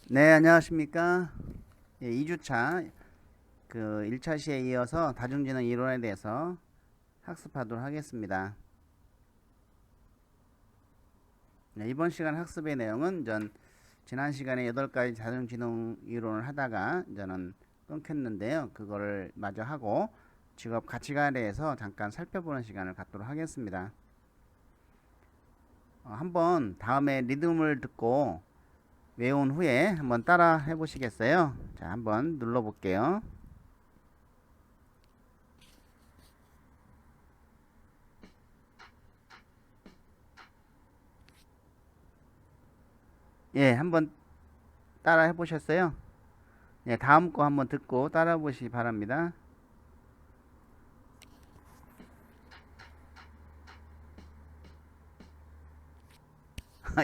네, 안녕하십니까. 예, 2주차 그 1차 시에 이어서 다중지능 이론에 대해서 학습하도록 하겠습니다. 네, 이번 시간 학습의 내용은 지난 시간에 8가지 다중지능 이론을 하다가 저는 끊겼는데요. 그거를 마저 하고 직업 가치관에 대해서 잠깐 살펴보는 시간을 갖도록 하겠습니다. 한번 다음에 리듬을 듣고 외운 후에 한번 따라 해보시겠어요? 자, 한번 눌러볼게요. 예, 한번 따라 해보셨어요? 예, 다음 거 한번 듣고 따라 보시기 바랍니다.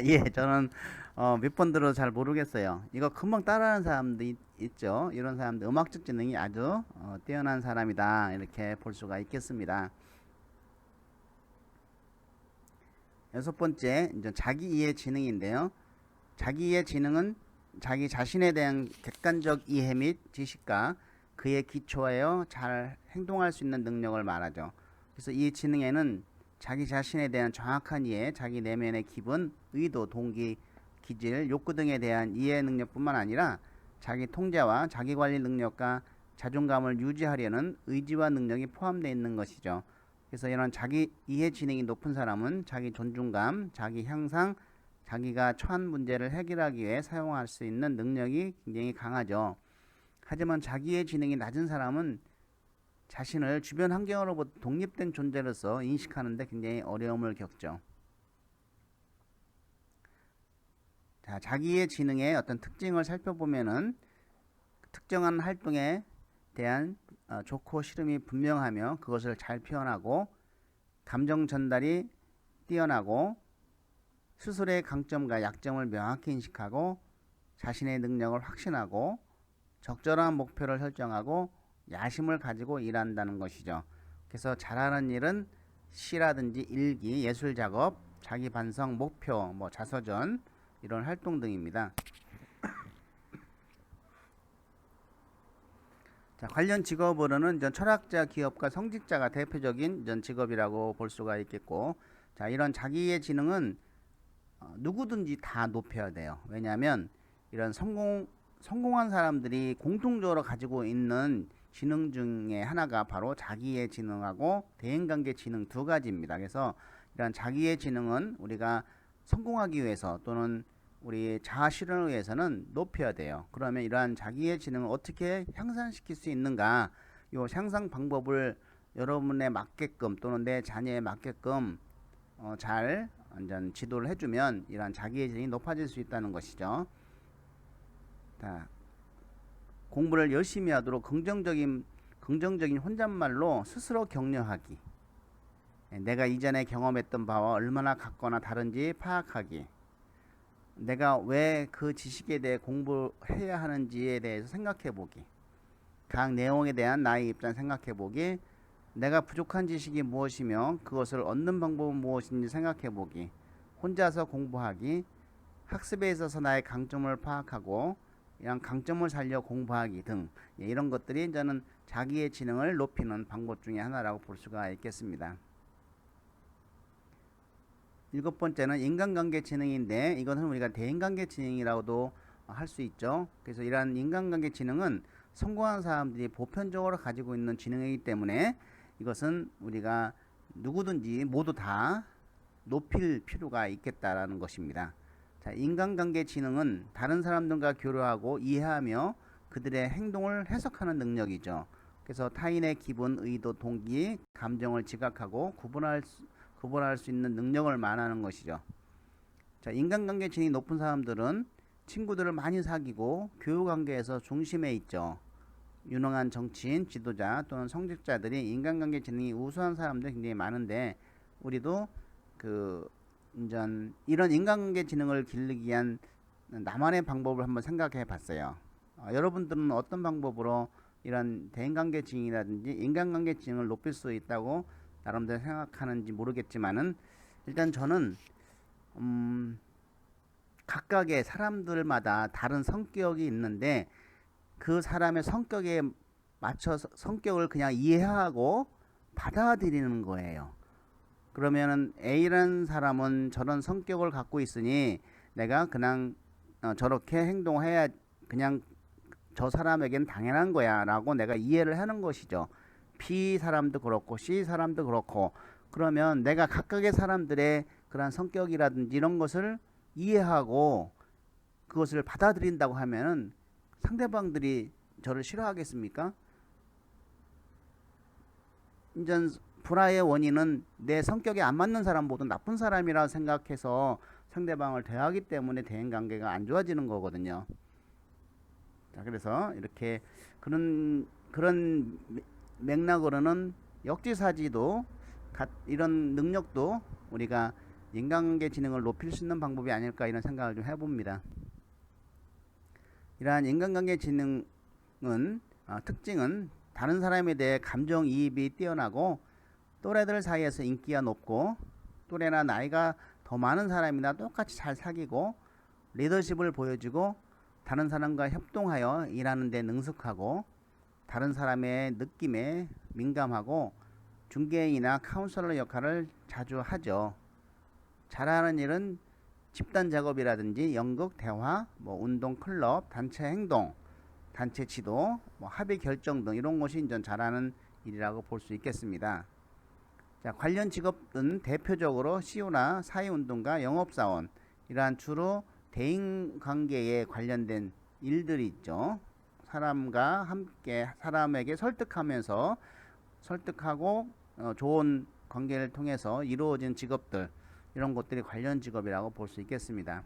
예, 저는 몇 번 들어도 잘 모르겠어요. 이거 금방 따라하는 사람도 있죠. 이런 사람들 음악적 지능이 아주 뛰어난 사람이다. 이렇게 볼 수가 있겠습니다. 여섯 번째, 이제 자기 이해 지능인데요. 자기 이해 지능은 자기 자신에 대한 객관적 이해 및 지식과 그에 기초하여 잘 행동할 수 있는 능력을 말하죠. 그래서 이 지능에는 자기 자신에 대한 정확한 이해, 자기 내면의 기분, 의도, 동기, 기질, 욕구 등에 대한 이해 능력뿐만 아니라 자기 통제와 자기 관리 능력과 자존감을 유지하려는 의지와 능력이 포함되어 있는 것이죠. 그래서 이런 자기 이해 지능이 높은 사람은 자기 존중감, 자기 향상, 자기가 처한 문제를 해결하기 위해 사용할 수 있는 능력이 굉장히 강하죠. 하지만 자기의 지능이 낮은 사람은 자신을 주변 환경으로부터 독립된 존재로서 인식하는데 굉장히 어려움을 겪죠. 자, 자기의 지능의 어떤 특징을 살펴보면은 특정한 활동에 대한 좋고 싫음이 분명하며 그것을 잘 표현하고 감정 전달이 뛰어나고 스스로의 강점과 약점을 명확히 인식하고 자신의 능력을 확신하고 적절한 목표를 설정하고 야심을 가지고 일한다는 것이죠. 그래서 잘하는 일은 시라든지 일기, 예술 작업, 자기 반성, 목표, 자서전 이런 활동 등입니다. 자, 관련 직업으로는 철학자, 기업가, 성직자가 대표적인 직업이라고 볼 수가 있겠고, 자, 이런 자기의 지능은 누구든지 다 높여야 돼요. 왜냐하면 이런 성공한 사람들이 공통적으로 가지고 있는 지능 중에 하나가 바로 자기의 지능하고 대인관계 지능 두 가지입니다. 그래서 이런 자기의 지능은 우리가 성공하기 위해서 또는 우리 자아 실현을 위해서는 높여야 돼요. 그러면 이러한 자기의 지능을 어떻게 향상시킬 수 있는가? 이 향상 방법을 여러분에 맞게끔 또는 내 자녀에 맞게끔 잘 완전 지도를 해주면 이러한 자기의 지능이 높아질 수 있다는 것이죠. 자, 공부를 열심히 하도록 긍정적인 혼잣말로 스스로 격려하기. 내가 이전에 경험했던 바와 얼마나 같거나 다른지 파악하기. 내가 왜 그 지식에 대해 공부해야 하는지에 대해서 생각해 보기. 각 내용에 대한 나의 입장 생각해 보기. 내가 부족한 지식이 무엇이며 그것을 얻는 방법은 무엇인지 생각해 보기. 혼자서 공부하기. 학습에 있어서 나의 강점을 파악하고 이런 강점을 살려 공부하기 등 이런 것들이 저는 자기의 지능을 높이는 방법 중에 하나라고 볼 수가 있겠습니다. 일곱 번째는 인간관계 지능인데 이것은 우리가 대인관계 지능이라고도 할 수 있죠. 그래서 이러한 인간관계 지능은 성공한 사람들이 보편적으로 가지고 있는 지능이기 때문에 이것은 우리가 누구든지 모두 다 높일 필요가 있겠다라는 것입니다. 자, 인간관계 지능은 다른 사람들과 교류하고 이해하며 그들의 행동을 해석하는 능력이죠. 그래서 타인의 기분, 의도, 동기, 감정을 지각하고 구분할 수 있는 능력을 말하는 것이죠. 자, 인간관계 지능이 높은 사람들은 친구들을 많이 사귀고 교육관계에서 중심에 있죠. 유능한 정치인, 지도자 또는 성직자들이 인간관계 지능이 우수한 사람들이 굉장히 많은데 우리도 이런 인간관계 지능을 기르기 위한 나만의 방법을 한번 생각해 봤어요. 여러분들은 어떤 방법으로 이런 대인관계 지능이라든지 인간관계 지능을 높일 수 있다고 나름대로 생각하는지 모르겠지만은 일단 저는 각각의 사람들마다 다른 성격이 있는데 그 사람의 성격에 맞춰서 성격을 그냥 이해하고 받아들이는 거예요. 그러면은 A라는 사람은 저런 성격을 갖고 있으니 내가 그냥 저렇게 행동해야 그냥 저 사람에겐 당연한 거야 라고 내가 이해를 하는 것이죠. B 사람도 그렇고 C 사람도 그렇고, 그러면 내가 각각의 사람들의 그런 성격이라든지 이런 것을 이해하고 그것을 받아들인다고 하면은 상대방들이 저를 싫어하겠습니까? 인전 불화의 원인은 내 성격에 안 맞는 사람 모두 나쁜 사람이라 생각해서 상대방을 대하기 때문에 대인관계가 안 좋아지는 거거든요. 자, 그래서 이렇게 그런 맥락으로는 역지사지도 이런 능력도 우리가 인간관계 지능을 높일 수 있는 방법이 아닐까 이런 생각을 좀 해봅니다. 이러한 인간관계 지능은 특징은 다른 사람에 대해 감정이입이 뛰어나고 또래들 사이에서 인기가 높고 또래나 나이가 더 많은 사람이나 똑같이 잘 사귀고 리더십을 보여주고 다른 사람과 협동하여 일하는 데 능숙하고 다른 사람의 느낌에 민감하고 중개인이나 카운sel러 역할을 자주 하죠. 잘하는 일은 집단 작업이라든지 연극, 대화, 운동, 클럽, 단체 행동, 단체 지도, 합의 결정 등 이런 것이 인전 잘하는 일이라고 볼 수 있겠습니다. 자, 관련 직업은 대표적으로 CEO나 사회운동가, 영업사원, 이러한 주로 대인관계에 관련된 일들이 있죠. 사람과 함께 사람에게 설득하면서 설득하고 좋은 관계를 통해서 이루어진 직업들, 이런 것들이 관련 직업이라고 볼 수 있겠습니다.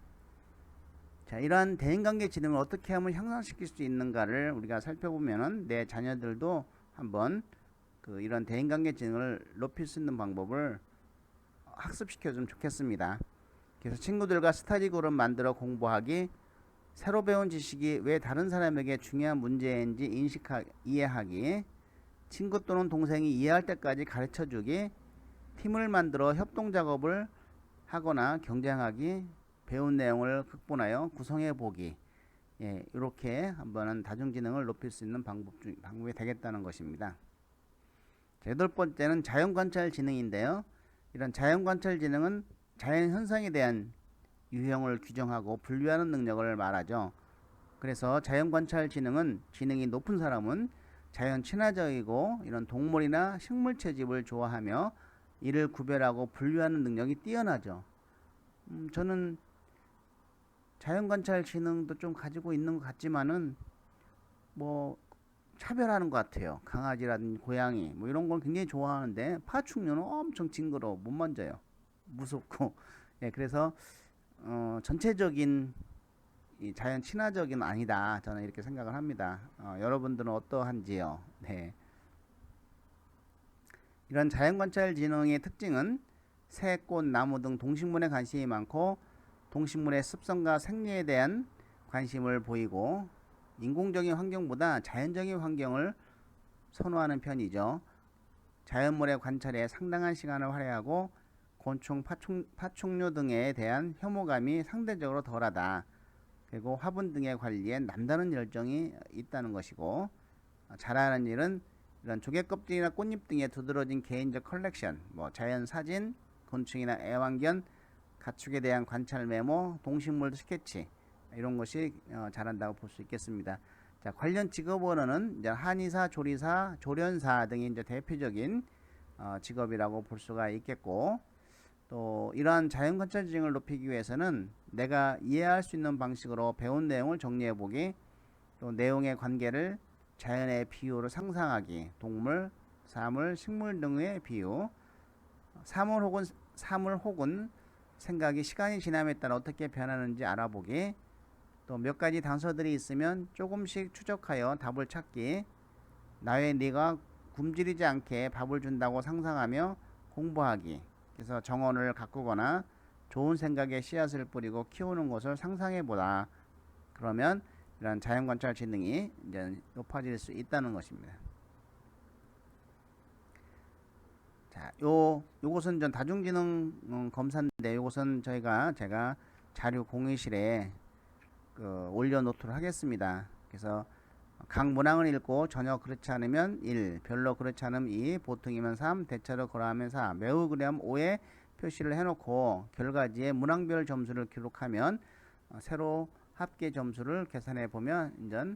자, 이러한 대인관계 지능을 어떻게 하면 향상시킬 수 있는가를 우리가 살펴보면은 내 자녀들도 한번 이런 대인관계 지능을 높일 수 있는 방법을 학습시켜주면 좋겠습니다. 그래서 친구들과 스터디 그룹 만들어 공부하기, 새로 배운 지식이 왜 다른 사람에게 중요한 문제인지 이해하기, 친구 또는 동생이 이해할 때까지 가르쳐주기, 팀을 만들어 협동 작업을 하거나 경쟁하기, 배운 내용을 극본하여 구성해 보기, 이렇게 한번은 다중지능을 높일 수 있는 방법이 되겠다는 것입니다. 자, 8번째는 자연관찰 지능인데요. 이런 자연관찰 지능은 자연 현상에 대한 유형을 규정하고 분류하는 능력을 말하죠. 그래서 자연관찰 지능이 높은 사람은 자연 친화적이고 이런 동물이나 식물 채집을 좋아하며 이를 구별하고 분류하는 능력이 뛰어나죠. 저는 자연관찰 지능도 좀 가지고 있는 것 같지만은 차별하는 것 같아요. 강아지라든지 고양이 이런 걸 굉장히 좋아하는데 파충류는 엄청 징그러워 못 만져요. 무섭고 그래서 전체적인 이 자연 친화적인 아니다, 저는 이렇게 생각을 합니다. 여러분들은 어떠한지요? 네. 이런 자연관찰 지능의 특징은 새, 꽃, 나무 등 동식물에 관심이 많고 동식물의 습성과 생리에 대한 관심을 보이고 인공적인 환경보다 자연적인 환경을 선호하는 편이죠. 자연물의 관찰에 상당한 시간을 할애하고 곤충, 파충류 등에 대한 혐오감이 상대적으로 덜하다. 그리고 화분 등의 관리에 남다른 열정이 있다는 것이고, 잘하는 일은 이런 조개 껍질이나 꽃잎 등에 두드러진 개인적 컬렉션, 자연 사진, 곤충이나 애완견, 가축에 대한 관찰 메모, 동식물 스케치, 이런 것이 잘한다고 볼 수 있겠습니다. 자, 관련 직업으로는 이제 한의사, 조리사, 조련사 등이 이제 대표적인 직업이라고 볼 수가 있겠고, 또 이러한 자연관찰 지능을 높이기 위해서는 내가 이해할 수 있는 방식으로 배운 내용을 정리해 보기, 또 내용의 관계를 자연의 비유로 상상하기, 동물, 사물, 식물 등의 비유, 사물 혹은 생각이 시간이 지남에 따라 어떻게 변하는지 알아보기, 또 몇 가지 단서들이 있으면 조금씩 추적하여 답을 찾기, 나의 네가 굶주리지 않게 밥을 준다고 상상하며 공부하기. 그래서 정원을 가꾸거나 좋은 생각에 씨앗을 뿌리고 키우는 것을 상상해 보라. 그러면 이런 자연관찰 지능이 이제 높아질 수 있다는 것입니다. 자, 요것은 전 다중지능 검사인데, 요것은 제가 자료 공유실에 올려놓도록 하겠습니다. 그래서 각 문항을 읽고 전혀 그렇지 않으면 1, 별로 그렇지 않으면 2, 보통이면 3, 대체로 그러하면 4, 매우 그러면 5에 표시를 해놓고 결과지에 문항별 점수를 기록하면 세로 합계 점수를 계산해 보면 이제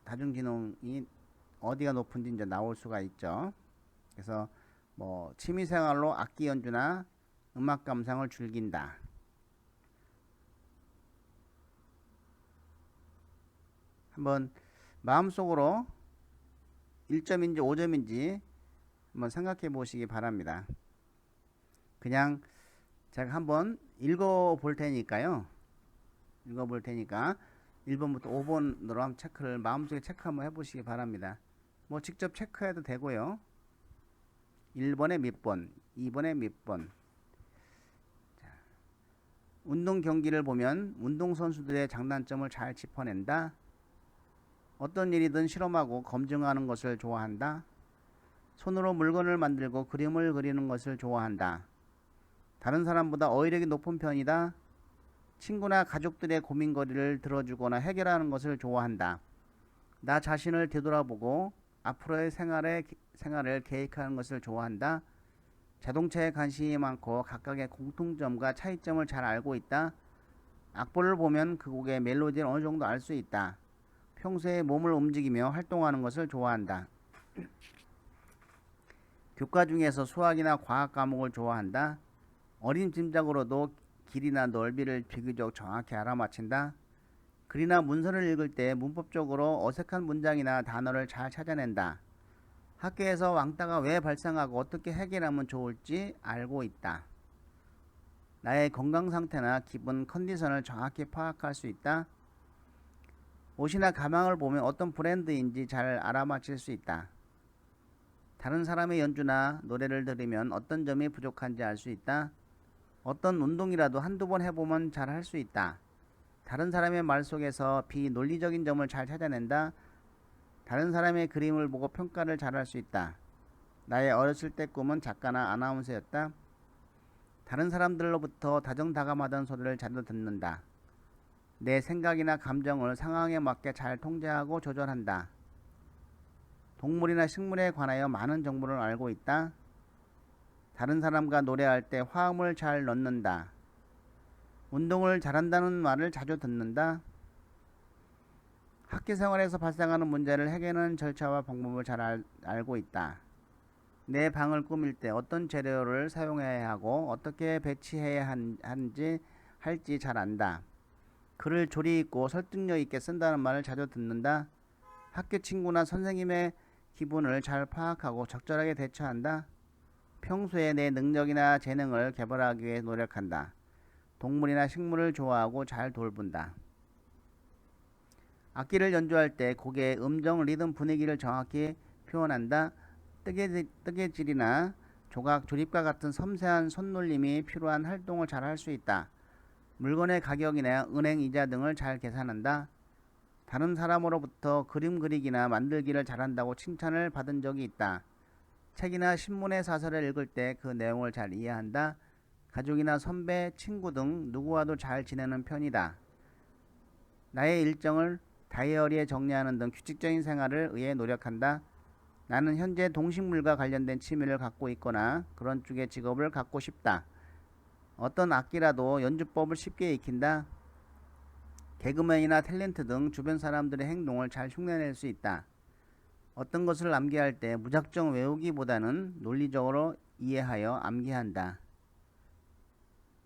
다중지능이 어디가 높은지 이제 나올 수가 있죠. 그래서 뭐 취미생활로 악기 연주나 음악 감상을 즐긴다. 한번 마음속으로 1점인지 5점인지 한번 생각해 보시기 바랍니다. 그냥 제가 한번 읽어 볼 테니까요. 읽어 볼 테니까 1번부터 5번으로 한번 체크를 마음속에 체크 한번 해 보시기 바랍니다. 뭐 직접 체크해도 되고요. 1번에 몇 번, 2번에 몇 번. 운동 경기를 보면 운동선수들의 장단점을 잘 짚어낸다. 어떤 일이든 실험하고 검증하는 것을 좋아한다. 손으로 물건을 만들고 그림을 그리는 것을 좋아한다. 다른 사람보다 어휘력이 높은 편이다. 친구나 가족들의 고민거리를 들어주거나 해결하는 것을 좋아한다. 나 자신을 되돌아보고 앞으로의 생활을 계획하는 것을 좋아한다. 자동차에 관심이 많고 각각의 공통점과 차이점을 잘 알고 있다. 악보를 보면 그 곡의 멜로디를 어느 정도 알 수 있다. 평소에 몸을 움직이며 활동하는 것을 좋아한다. 교과 중에서 수학이나 과학 과목을 좋아한다. 어린 짐작으로도 길이나 넓이를 비교적 정확히 알아맞힌다. 글이나 문서를 읽을 때 문법적으로 어색한 문장이나 단어를 잘 찾아낸다. 학교에서 왕따가 왜 발생하고 어떻게 해결하면 좋을지 알고 있다. 나의 건강 상태나 기분 컨디션을 정확히 파악할 수 있다. 옷이나 가방을 보면 어떤 브랜드인지 잘 알아맞힐 수 있다. 다른 사람의 연주나 노래를 들으면 어떤 점이 부족한지 알 수 있다. 어떤 운동이라도 한두 번 해보면 잘 할 수 있다. 다른 사람의 말 속에서 비논리적인 점을 잘 찾아낸다. 다른 사람의 그림을 보고 평가를 잘 할 수 있다. 나의 어렸을 때 꿈은 작가나 아나운서였다. 다른 사람들로부터 다정다감하던 소리를 자주 듣는다. 내 생각이나 감정을 상황에 맞게 잘 통제하고 조절한다. 동물이나 식물에 관하여 많은 정보를 알고 있다. 다른 사람과 노래할 때 화음을 잘 넣는다. 운동을 잘한다는 말을 자주 듣는다. 학교 생활에서 발생하는 문제를 해결하는 절차와 방법을 잘 알고 있다. 내 방을 꾸밀 때 어떤 재료를 사용해야 하고 어떻게 배치해야 할지 잘 안다. 글을 조리 있고 설득력 있게 쓴다는 말을 자주 듣는다. 학교 친구나 선생님의 기분을 잘 파악하고 적절하게 대처한다. 평소에 내 능력이나 재능을 개발하기 위해 노력한다. 동물이나 식물을 좋아하고 잘 돌본다. 악기를 연주할 때 곡의 음정, 리듬, 분위기를 정확히 표현한다. 뜨개질이나 조각, 조립과 같은 섬세한 손놀림이 필요한 활동을 잘 할 수 있다. 물건의 가격이나 은행 이자 등을 잘 계산한다. 다른 사람으로부터 그림 그리기나 만들기를 잘한다고 칭찬을 받은 적이 있다. 책이나 신문의 사설을 읽을 때 그 내용을 잘 이해한다. 가족이나 선배, 친구 등 누구와도 잘 지내는 편이다. 나의 일정을 다이어리에 정리하는 등 규칙적인 생활을 위해 노력한다. 나는 현재 동식물과 관련된 취미를 갖고 있거나 그런 쪽의 직업을 갖고 싶다. 어떤 악기라도 연주법을 쉽게 익힌다. 개그맨이나 탤런트 등 주변 사람들의 행동을 잘 흉내낼 수 있다. 어떤 것을 암기할 때 무작정 외우기보다는 논리적으로 이해하여 암기한다.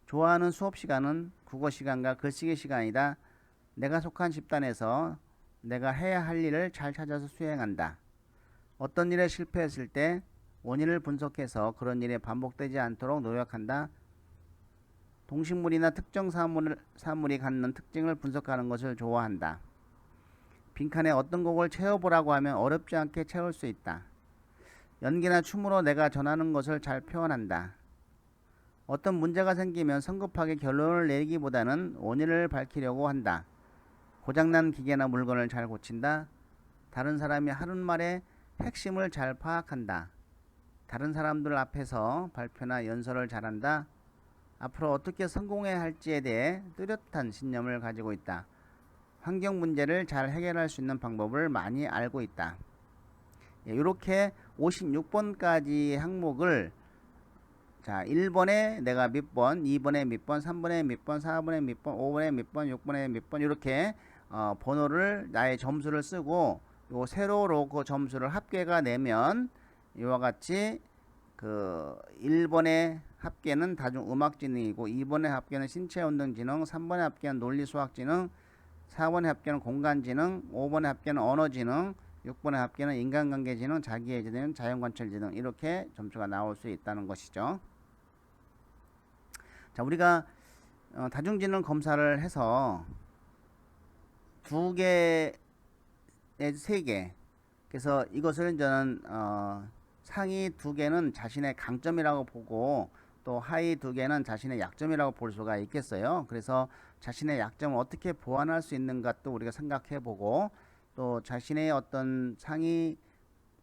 좋아하는 수업 시간은 국어 시간과 글쓰기 시간이다. 내가 속한 집단에서 내가 해야 할 일을 잘 찾아서 수행한다. 어떤 일에 실패했을 때 원인을 분석해서 그런 일이 반복되지 않도록 노력한다. 동식물이나 특정 사물이 갖는 특징을 분석하는 것을 좋아한다. 빈칸에 어떤 곡을 채워보라고 하면 어렵지 않게 채울 수 있다. 연기나 춤으로 내가 전하는 것을 잘 표현한다. 어떤 문제가 생기면 성급하게 결론을 내리기보다는 원인을 밝히려고 한다. 고장난 기계나 물건을 잘 고친다. 다른 사람이 하는 말의 핵심을 잘 파악한다. 다른 사람들 앞에서 발표나 연설을 잘한다. 앞으로 어떻게 성공해야 할지에 대해 뚜렷한 신념을 가지고 있다. 환경 문제를 잘 해결할 수 있는 방법을 많이 알고 있다. 이렇게 56번까지 항목을 자 1번에 내가 몇 번, 2번에 몇 번, 3번에 몇 번, 4번에 몇 번, 5번에 몇 번, 6번에 몇 번 이렇게 번호를 나의 점수를 쓰고 요 세로로 그 점수를 합계가 내면 이와 같이 그 1번의 합계는 다중음악지능이고 2번의 합계는 신체운동지능, 3번의 합계는 논리수학지능, 4번의 합계는 공간지능, 5번의 합계는 언어지능, 6번의 합계는 인간관계지능, 자기애지능, 자연관찰지능 이렇게 점수가 나올 수 있다는 것이죠. 자, 우리가 다중지능 검사를 해서 2개, 3개 그래서 이것을 저는 상위 2개는 자신의 강점이라고 보고 또 하위 2개는 자신의 약점이라고 볼 수가 있겠어요. 그래서 자신의 약점을 어떻게 보완할 수 있는가 또 우리가 생각해 보고 또 자신의 어떤 상위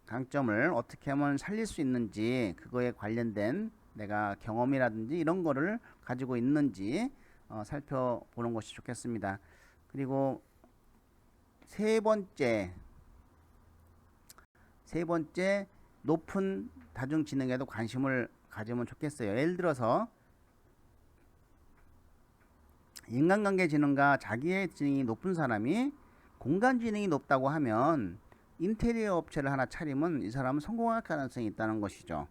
강점을 어떻게 하면 살릴 수 있는지 그거에 관련된 내가 경험이라든지 이런 거를 가지고 있는지 살펴보는 것이 좋겠습니다. 그리고 세 번째 높은 다중지능에도 관심을 가지면 좋겠어요. 예를 들어서 인간관계 지능과 자기의 지능이 높은 사람이 공간 지능이 높다고 하면 인테리어 업체를 하나 차리면 이 사람은 성공할 가능성이 있다는 것이죠.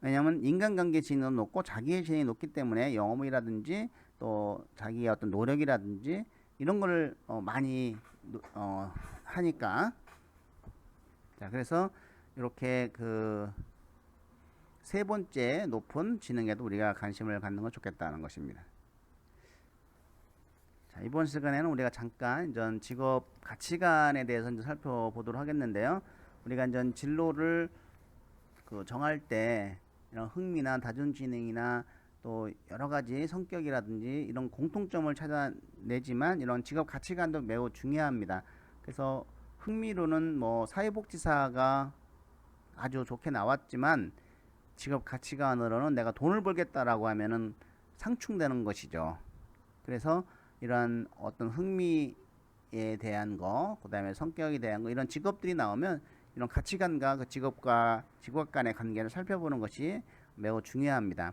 왜냐하면 인간관계 지능은 높고 자기의 지능이 높기 때문에 영업이라든지 또 자기의 어떤 노력이라든지 이런 거를 많이 하니까 자 그래서 이렇게 그 세 번째 높은 지능에도 우리가 관심을 갖는 건 좋겠다는 것입니다. 자, 이번 시간에는 우리가 잠깐 전 직업 가치관에 대해서 이제 살펴보도록 하겠는데요. 우리가 이제 진로를 그 정할 때 이런 흥미나 다중지능이나 또 여러 가지 성격이라든지 이런 공통점을 찾아내지만 이런 직업 가치관도 매우 중요합니다. 그래서 흥미로는 뭐 사회복지사가 아주 좋게 나왔지만 직업 가치관으로는 내가 돈을 벌겠다라고 하면은 상충되는 것이죠. 그래서 이런 어떤 흥미에 대한 거, 그 다음에 성격에 대한 거, 이런 직업들이 나오면 이런 가치관과 그 직업 간의 관계를 살펴보는 것이 매우 중요합니다.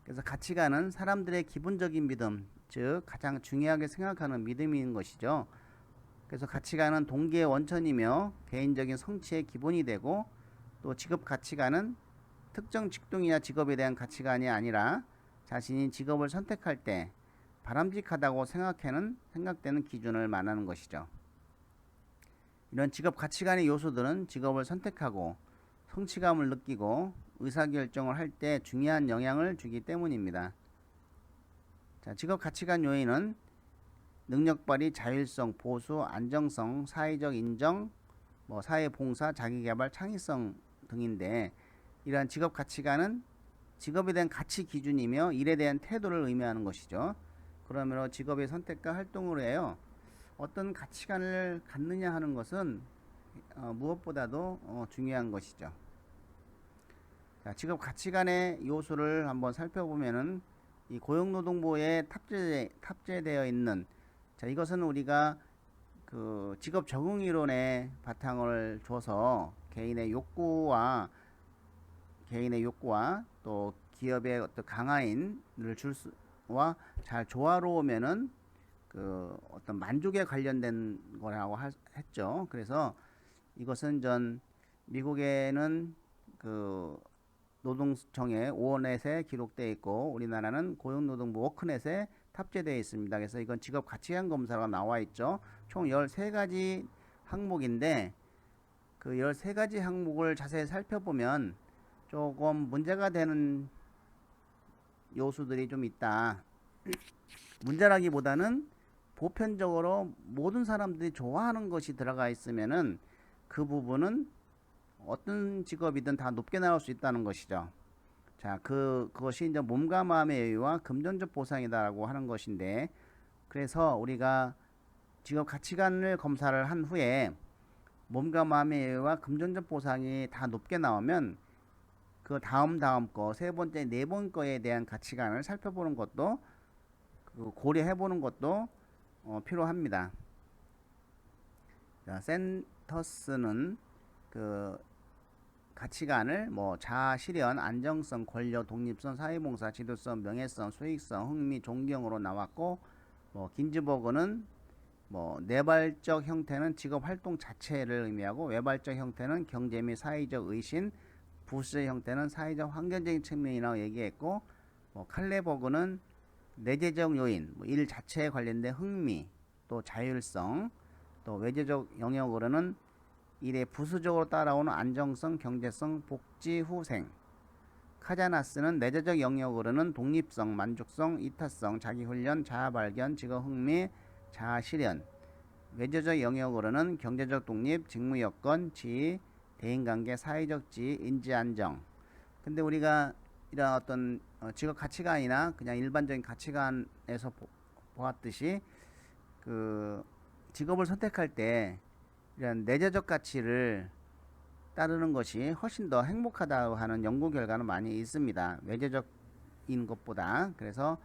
그래서 가치관은 사람들의 기본적인 믿음, 즉 가장 중요하게 생각하는 믿음인 것이죠. 그래서 가치관은 동기의 원천이며 개인적인 성취의 기본이 되고 또 직업 가치관은 특정 직종이나 직업에 대한 가치관이 아니라 자신이 직업을 선택할 때 바람직하다고 생각되는 기준을 말하는 것이죠. 이런 직업 가치관의 요소들은 직업을 선택하고 성취감을 느끼고 의사결정을 할 때 중요한 영향을 주기 때문입니다. 자, 직업 가치관 요인은 능력 발휘, 자율성, 보수, 안정성, 사회적 인정, 사회봉사, 자기개발, 창의성 등인데 이러한 직업 가치관은 직업에 대한 가치 기준이며 일에 대한 태도를 의미하는 것이죠. 그러므로 직업의 선택과 활동으로 해요. 어떤 가치관을 갖느냐 하는 것은 무엇보다도 중요한 것이죠. 자, 직업 가치관의 요소를 한번 살펴보면은 이 고용노동부에 탑재되어 있는 자 이것은 우리가 그 직업 적응 이론의 바탕을 줘서 개인의 욕구와 또 기업의 어떤 강화인을 줄수와 잘 조화로우면은 그 어떤 만족에 관련된 거라고 했죠. 그래서 이것은 전 미국에는 그 노동청의 오원넷에 기록되어 있고 우리나라는 고용노동부 워크넷에 탑재되어 있습니다. 그래서 이건 직업 가치관 검사가 나와 있죠. 총 13가지 항목인데 그 13가지 항목을 자세히 살펴보면 조금 문제가 되는 요소들이 좀 있다. 문제라기보다는 보편적으로 모든 사람들이 좋아하는 것이 들어가 있으면은 그 부분은 어떤 직업이든 다 높게 나올 수 있다는 것이죠. 자, 그것이 이제 몸과 마음의 여유와 금전적 보상이다라고 하는 것인데, 그래서 우리가 직업 가치관을 검사를 한 후에 몸과 마음의 여유와 금전적 보상이 다 높게 나오면 그 다음 거, 세 번째, 네 번 거에 대한 가치관을 살펴보는 것도 고려해 보는 것도 필요합니다. 자, 센터스는 그 가치관을 뭐 자아 실현, 안정성, 권력, 독립성, 사회봉사, 지도성, 명예성, 수익성, 흥미, 존경으로 나왔고, 뭐 긴즈버그는 뭐 내발적 형태는 직업 활동 자체를 의미하고, 외발적 형태는 경제 및 사회적 의신, 부수적 형태는 사회적 환경적인 측면이라고 얘기했고, 뭐 칼레버그는 내재적 요인, 뭐 일 자체에 관련된 흥미, 또 자율성, 또 외재적 영역으로는 일에 부수적으로 따라오는 안정성, 경제성, 복지, 후생. 카자나스는 내재적 영역으로는 독립성, 만족성, 이타성, 자기훈련, 자아발견, 직업 흥미, 자아실현. 외재적 영역으로는 경제적 독립, 직무여건, 지위, 대인관계, 사회적 지위, 인지안정. 근데 우리가 이런 어떤 직업 가치관이나 그냥 일반적인 가치관에서 보았듯이 그 직업을 선택할 때 이런 내재적 가치를 따르는 것이 훨씬 더 행복하다고 하는 연구 결과는 많이 있습니다. 외재적인 것보다. 그래서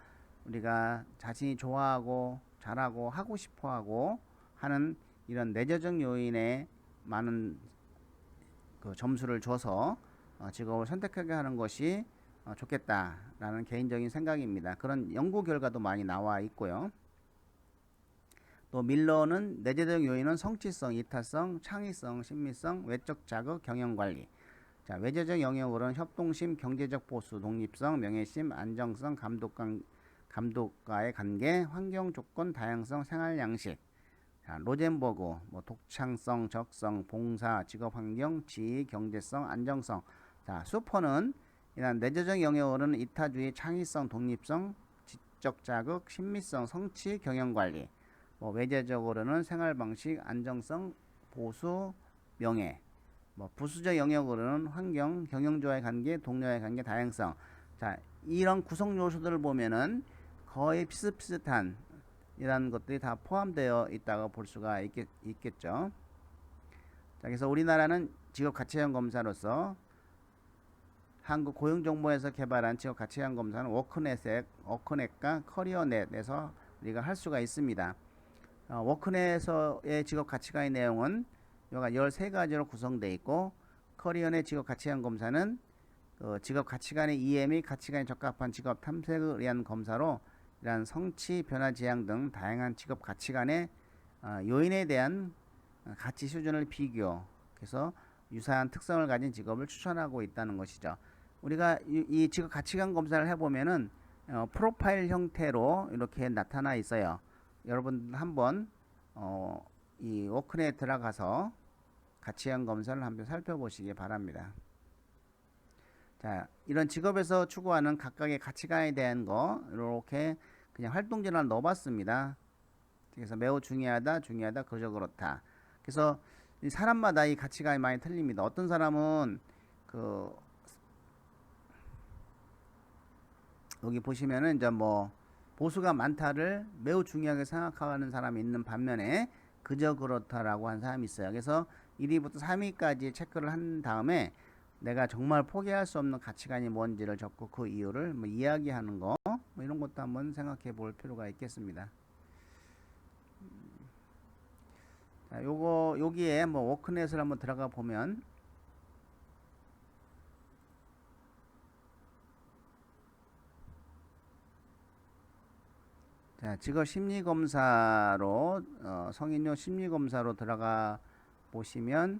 우리가 자신이 좋아하고 잘하고 하고 싶어하고 하는 이런 내재적 요인에 많은 그 점수를 줘서 직업을 선택하게 하는 것이 좋겠다라는 개인적인 생각입니다. 그런 연구 결과도 많이 나와 있고요. 또 밀러는 내재적 요인은 성취성, 이타성, 창의성, 심미성, 외적 자극, 경영관리. 자, 외재적 영역으로는 협동심, 경제적 보수, 독립성, 명예심, 안정성, 감독과의 관계, 환경 조건, 다양성, 생활 양식. 자, 로젠버그, 뭐 독창성, 적성, 봉사, 직업 환경, 지위, 경제성, 안정성. 자, 수퍼는 이런 내재적 영역으로는 이타주의, 창의성, 독립성, 지적 자극, 심미성, 성취, 경영관리. 뭐 외재적으로는 생활방식, 안정성, 보수, 명예. 뭐 부수적 영역으로는 환경, 경영자와의 관계, 동료와의 관계, 다양성. 자, 이런 구성 요소들을 보면은 거의 비슷비슷한 이런 것들이 다 포함되어 있다고 볼 수가 있겠죠. 자, 그래서 우리나라는 직업 가치관 검사로서 한국 고용정보에서 개발한 직업 가치관 검사는 워크넷과 커리어넷에서 우리가 할 수가 있습니다. 워크넷에서의 직업 가치관의 내용은 여기가 13가지로 구성되어 있고, 커리어넷 직업 가치관 검사는 직업 가치관의 이해 및 가치관에 적합한 직업 탐색을 위한 검사로 이러한 성취, 변화 지향 등 다양한 직업 가치관의 요인에 대한 가치 수준을 비교, 그래서 유사한 특성을 가진 직업을 추천하고 있다는 것이죠. 우리가 이 직업 가치관 검사를 해보면은 프로파일 형태로 이렇게 나타나 있어요. 여러분 한번 이 워크넷에 들어가서 가치관 검사를 한번 살펴보시기 바랍니다. 자, 이런 직업에서 추구하는 각각의 가치관에 대한 거 이렇게 그냥 활동전환을 넣어봤습니다. 그래서 매우 중요하다, 그저 그렇다. 그래서 사람마다 이 가치관이 많이 틀립니다. 어떤 사람은 여기 보시면은 이제 뭐 보수가 많다를 매우 중요하게 생각하는 사람이 있는 반면에 그저 그렇다라고 한 사람이 있어요. 그래서 1위부터 3위까지 체크를 한 다음에 내가 정말 포기할 수 없는 가치관이 뭔지를 적고 그 이유를 뭐 이야기하는 거, 뭐 이런 것도 한번 생각해 볼 필요가 있겠습니다. 자, 여기에 뭐 워크넷을 한번 들어가 보면 자, 직업 심리 검사로 성인용 심리 검사로 들어가 보시면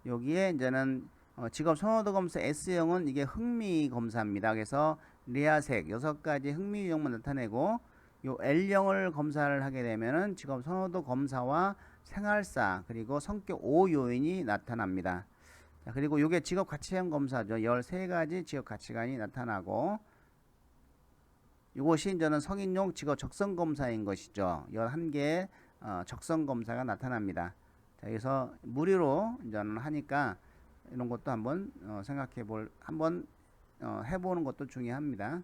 여기에 이제는 직업 선호도 검사 S형은 이게 흥미 검사입니다. 그래서 리아색 6가지 흥미 유형만 나타내고 요 L형을 검사를 하게 되면은 직업 선호도 검사와 생활사 그리고 성격 5요인이 나타납니다. 자, 그리고 요게 직업 가치관 검사죠. 13가지 직업 가치관이 나타나고 이것이 이제는 성인용 직업 적성 검사인 것이죠. 11개의 적성 검사가 나타납니다. 자, 그래서 무료로 이제는 하니까 이런 것도 한번 한번 해보는 것도 중요합니다.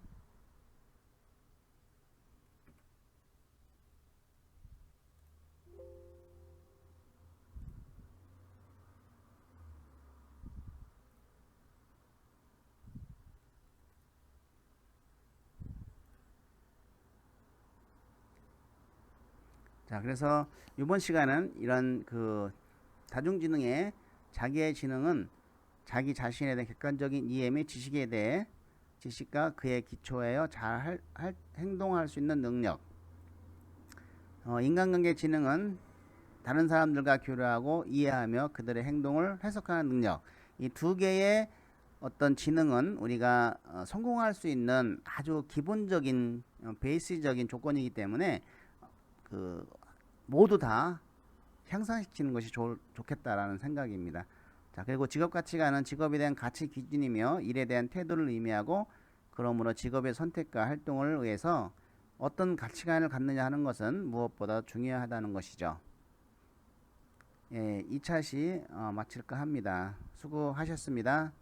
자, 그래서 이번 시간은 이런 그 다중지능의 자기의 지능은 자기 자신에 대한 객관적인 이해 및 지식에 대해 지식과 그의 기초하여 행동할 수 있는 능력. 인간관계 지능은 다른 사람들과 교류하고 이해하며 그들의 행동을 해석하는 능력. 이 두 개의 어떤 지능은 우리가 성공할 수 있는 아주 기본적인 베이스적인 조건이기 때문에 그 모두 다 향상시키는 것이 좋겠다라는 생각입니다. 자, 그리고 직업 가치관은 직업에 대한 가치 기준이며 일에 대한 태도를 의미하고, 그러므로 직업의 선택과 활동을 위해서 어떤 가치관을 갖느냐 하는 것은 무엇보다 중요하다는 것이죠. 예, 2차 시 마칠까 합니다. 수고하셨습니다.